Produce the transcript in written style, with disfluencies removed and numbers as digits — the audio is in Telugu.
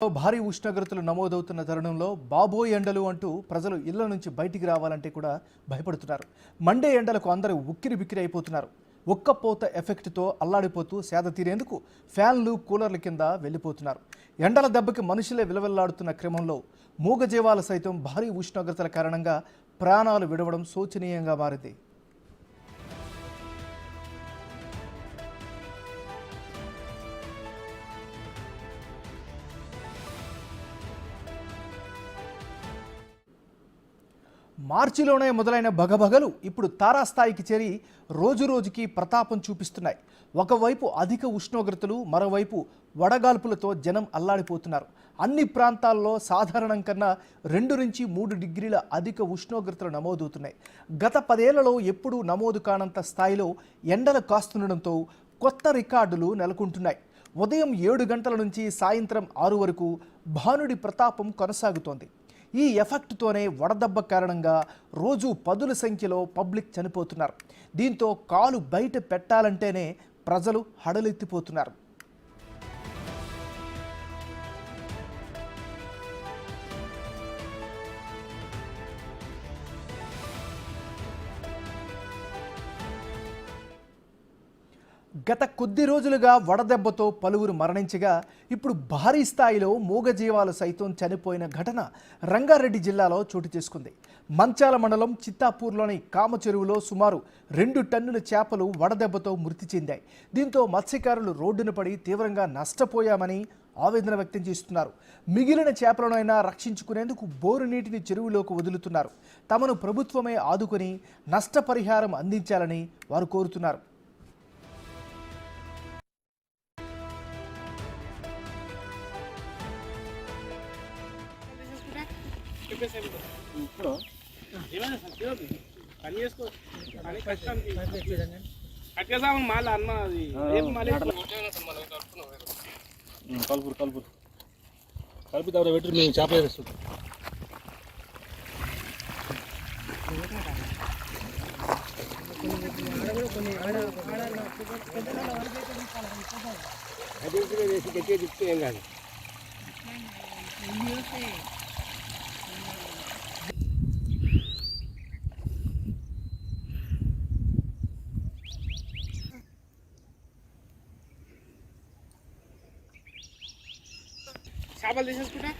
భారీ ఉష్ణోగ్రతలు నమోదవుతున్న తరుణంలో బాబోయ్ ఎండలు అంటూ ప్రజలు ఇళ్ల నుంచి బయటికి రావాలంటే కూడా భయపడుతున్నారు. మండే ఎండలకు అందరూ ఉక్కిరిబిక్కిరి అయిపోతున్నారు. ఒక్కపోత ఎఫెక్ట్తో అల్లాడిపోతూ సేద తీరేందుకు ఫ్యాన్లు కూలర్ల కింద వెళ్ళిపోతున్నారు. ఎండల దెబ్బకి మనుషులే విలవిల్లాడుతున్న క్రమంలో మూగజీవాలు సైతం భారీ ఉష్ణోగ్రతల కారణంగా ప్రాణాలు విడవడం శోచనీయంగా మారింది. మార్చిలోనే మొదలైన భగభగలు ఇప్పుడు తారాస్థాయికి చేరి రోజురోజుకి ప్రతాపం చూపిస్తున్నాయి. ఒకవైపు అధిక ఉష్ణోగ్రతలు, మరోవైపు వడగాల్పులతో జనం అల్లాడిపోతున్నారు. అన్ని ప్రాంతాల్లో సాధారణం కన్నా 2 నుంచి 3 డిగ్రీల అధిక ఉష్ణోగ్రతలు నమోదవుతున్నాయి. గత 10 ఏళ్లలో ఎప్పుడూ నమోదు కానంత స్థాయిలో ఎండలు కాస్తుండడంతో కొత్త రికార్డులు నెలకొంటున్నాయి. ఉదయం 7 గంటల నుంచి సాయంత్రం 6 వరకు భానుడి ప్రతాపం కొనసాగుతోంది. ఈ ఎఫెక్ట్తోనే వడదెబ్బ కారణంగా రోజు పదుల సంఖ్యలో పబ్లిక్ చనిపోతున్నారు. దీంతో కాలు బయట పెట్టాలంటేనే ప్రజలు హడలెత్తిపోతున్నారు. గత కొద్ది రోజులుగా వడదెబ్బతో పలువురు మరణించగా ఇప్పుడు భారీ స్థాయిలో మూగజీవాలు సైతం చనిపోయిన ఘటన రంగారెడ్డి జిల్లాలో చోటు చేసుకుంది. మంచాల మండలం చిత్తాపూర్లోని కామచెరువులో సుమారు 2 టన్నుల చేపలు వడదెబ్బతో మృతి చెందాయి. దీంతో మత్స్యకారులు రోడ్డున పడి తీవ్రంగా నష్టపోయామని ఆవేదన వ్యక్తం చేస్తున్నారు. మిగిలిన చేపలనైనా రక్షించుకునేందుకు బోరు నీటిని చెరువులోకి వదులుతున్నారు. తమను ప్రభుత్వమే ఆదుకొని నష్టపరిహారం అందించాలని వారు కోరుతున్నారు. ఇప్పుడు పని చేసుకో పని కష్టం కట్టేసాము మళ్ళీ అన్న అది కలుపురు కలుపురు కలిపి తర్వాత పెట్టి మేము చేపలు వేస్తాం. అది వేసి గట్టిగా చెప్తే ఏం కాదు. చేపలు తీసేసుకుంటా